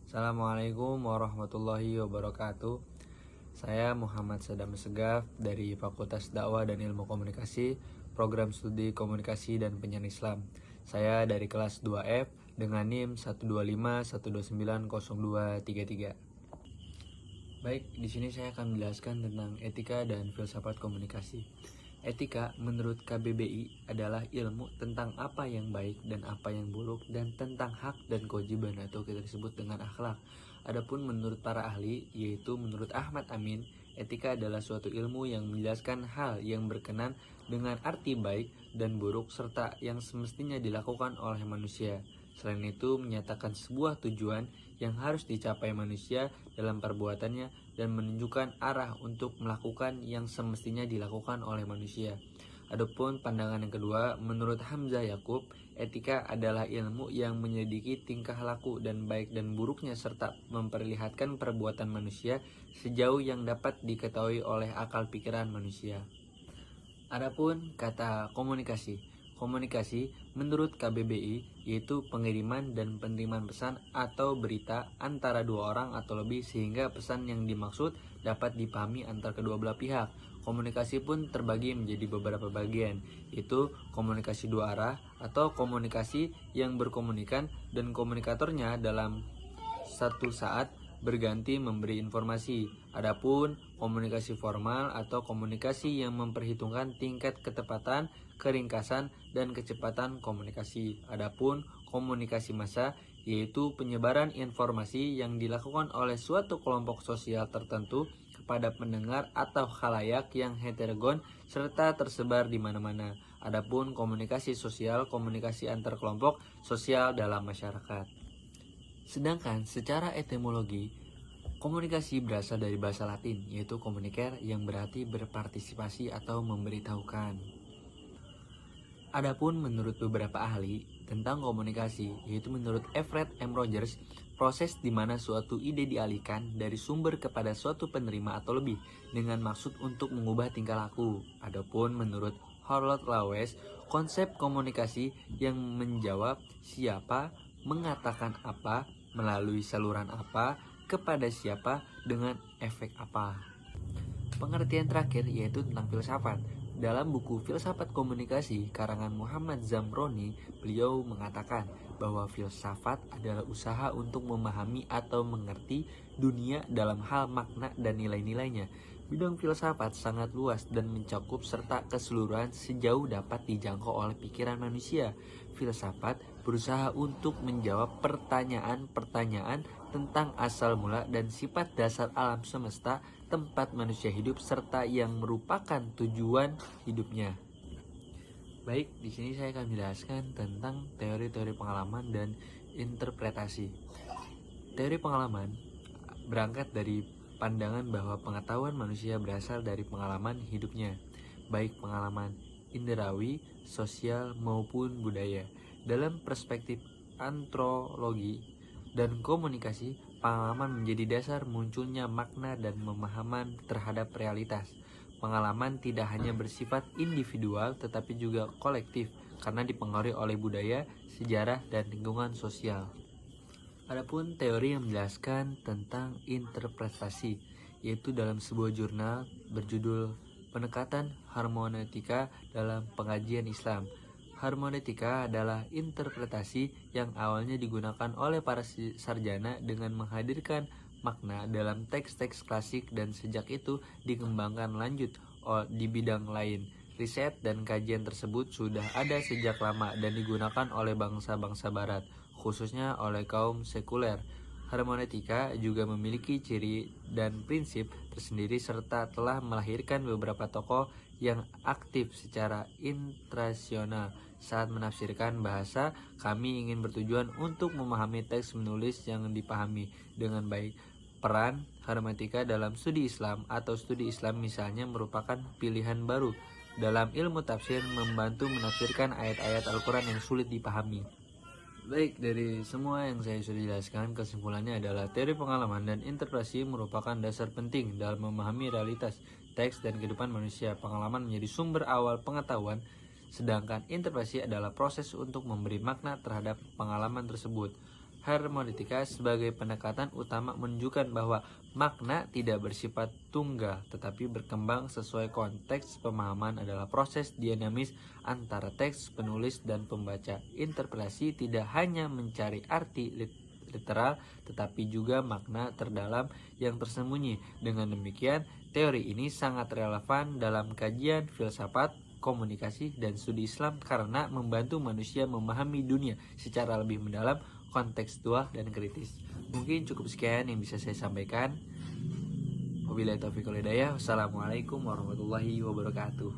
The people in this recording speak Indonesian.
Assalamualaikum warahmatullahi wabarakatuh. Saya Muhammad Sadam Segaf dari Fakultas Dakwah dan Ilmu Komunikasi, Program Studi Komunikasi dan Penyiaran Islam. Saya dari kelas 2F dengan NIM 125129023. Baik, di sini saya akan menjelaskan tentang etika dan filsafat komunikasi. Etika menurut KBBI adalah ilmu tentang apa yang baik dan apa yang buruk dan tentang hak dan kewajiban atau kita disebut dengan akhlak. Adapun menurut para ahli, yaitu menurut Ahmad Amin, etika adalah suatu ilmu yang menjelaskan hal yang berkenan dengan arti baik dan buruk serta yang semestinya dilakukan oleh manusia. Selain itu, menyatakan sebuah tujuan yang harus dicapai manusia dalam perbuatannya dan menunjukkan arah untuk melakukan yang semestinya dilakukan oleh manusia. Adapun pandangan yang kedua, menurut Hamzah Yakub, etika adalah ilmu yang menyelidiki tingkah laku dan baik dan buruknya serta memperlihatkan perbuatan manusia sejauh yang dapat diketahui oleh akal pikiran manusia. Adapun kata komunikasi. Komunikasi menurut KBBI yaitu pengiriman dan penerimaan pesan atau berita antara dua orang atau lebih sehingga pesan yang dimaksud dapat dipahami antar kedua belah pihak. Komunikasi pun terbagi menjadi beberapa bagian, yaitu komunikasi dua arah atau komunikasi yang berkomunikan dan komunikatornya dalam satu saat berganti memberi informasi. Adapun komunikasi formal atau komunikasi yang memperhitungkan tingkat ketepatan, keringkasan, dan kecepatan komunikasi. Adapun komunikasi massa yaitu penyebaran informasi yang dilakukan oleh suatu kelompok sosial tertentu kepada pendengar atau khalayak yang heterogen serta tersebar di mana-mana. Adapun komunikasi sosial, komunikasi antar kelompok sosial dalam masyarakat. Sedangkan secara etimologi, komunikasi berasal dari bahasa Latin, yaitu communicare yang berarti berpartisipasi atau memberitahukan. Adapun menurut beberapa ahli tentang komunikasi, yaitu menurut Everett M. Rogers, proses di mana suatu ide dialihkan dari sumber kepada suatu penerima atau lebih dengan maksud untuk mengubah tingkah laku. Adapun menurut Harold Lawes, konsep komunikasi yang menjawab siapa, mengatakan apa, melalui saluran apa, kepada siapa, dengan efek apa. Pengertian terakhir yaitu tentang filsafat. Dalam buku Filsafat Komunikasi karangan Muhammad Zamroni, beliau mengatakan bahwa filsafat adalah usaha untuk memahami atau mengerti dunia dalam hal makna dan nilai-nilainya. Bidang filsafat sangat luas dan mencakup serta keseluruhan sejauh dapat dijangkau oleh pikiran manusia. Filsafat berusaha untuk menjawab pertanyaan-pertanyaan tentang asal mula dan sifat dasar alam semesta, tempat manusia hidup serta yang merupakan tujuan hidupnya. Baik, di sini saya akan menjelaskan tentang teori-teori pengalaman dan interpretasi. Teori pengalaman berangkat dari pandangan bahwa pengetahuan manusia berasal dari pengalaman hidupnya, baik pengalaman inderawi, sosial maupun budaya. Dalam perspektif antropologi dan komunikasi, pengalaman menjadi dasar munculnya makna dan pemahaman terhadap realitas. Pengalaman tidak hanya bersifat individual tetapi juga kolektif karena dipengaruhi oleh budaya, sejarah, dan lingkungan sosial. Adapun teori yang menjelaskan tentang interpretasi, yaitu dalam sebuah jurnal berjudul Pendekatan Hermeneutika dalam Pengkajian Islam. Hermeneutika adalah interpretasi yang awalnya digunakan oleh para sarjana dengan menghadirkan makna dalam teks-teks klasik dan sejak itu dikembangkan lanjut di bidang lain. Riset dan kajian tersebut sudah ada sejak lama dan digunakan oleh bangsa-bangsa barat, khususnya oleh kaum sekuler. Hermeneutika juga memiliki ciri dan prinsip tersendiri serta telah melahirkan beberapa tokoh yang aktif secara internasional. Saat menafsirkan bahasa, kami ingin bertujuan untuk memahami teks menulis yang dipahami dengan baik. Peran hermeneutika dalam studi Islam atau studi Islam misalnya merupakan pilihan baru dalam ilmu tafsir, membantu menafsirkan ayat-ayat Al-Quran yang sulit dipahami. Baik, dari semua yang saya sudah jelaskan, kesimpulannya adalah teori pengalaman dan interpretasi merupakan dasar penting dalam memahami realitas, teks, dan kehidupan manusia. Pengalaman menjadi sumber awal pengetahuan, sedangkan interpretasi adalah proses untuk memberi makna terhadap pengalaman tersebut. hermeneutika sebagai pendekatan utama menunjukkan bahwa makna tidak bersifat tunggal, tetapi berkembang sesuai konteks. Pemahaman adalah proses dinamis antara teks, penulis, dan pembaca. Interpretasi tidak hanya mencari arti literal, tetapi juga makna terdalam yang tersembunyi. Dengan demikian, teori ini sangat relevan dalam kajian filsafat, komunikasi, dan studi Islam karena membantu manusia memahami dunia secara lebih mendalam, kontekstual, dan kritis. Mungkin cukup sekian yang bisa saya sampaikan. Wabillahi taufiq wal hidayah. Wassalamualaikum warahmatullahi wabarakatuh.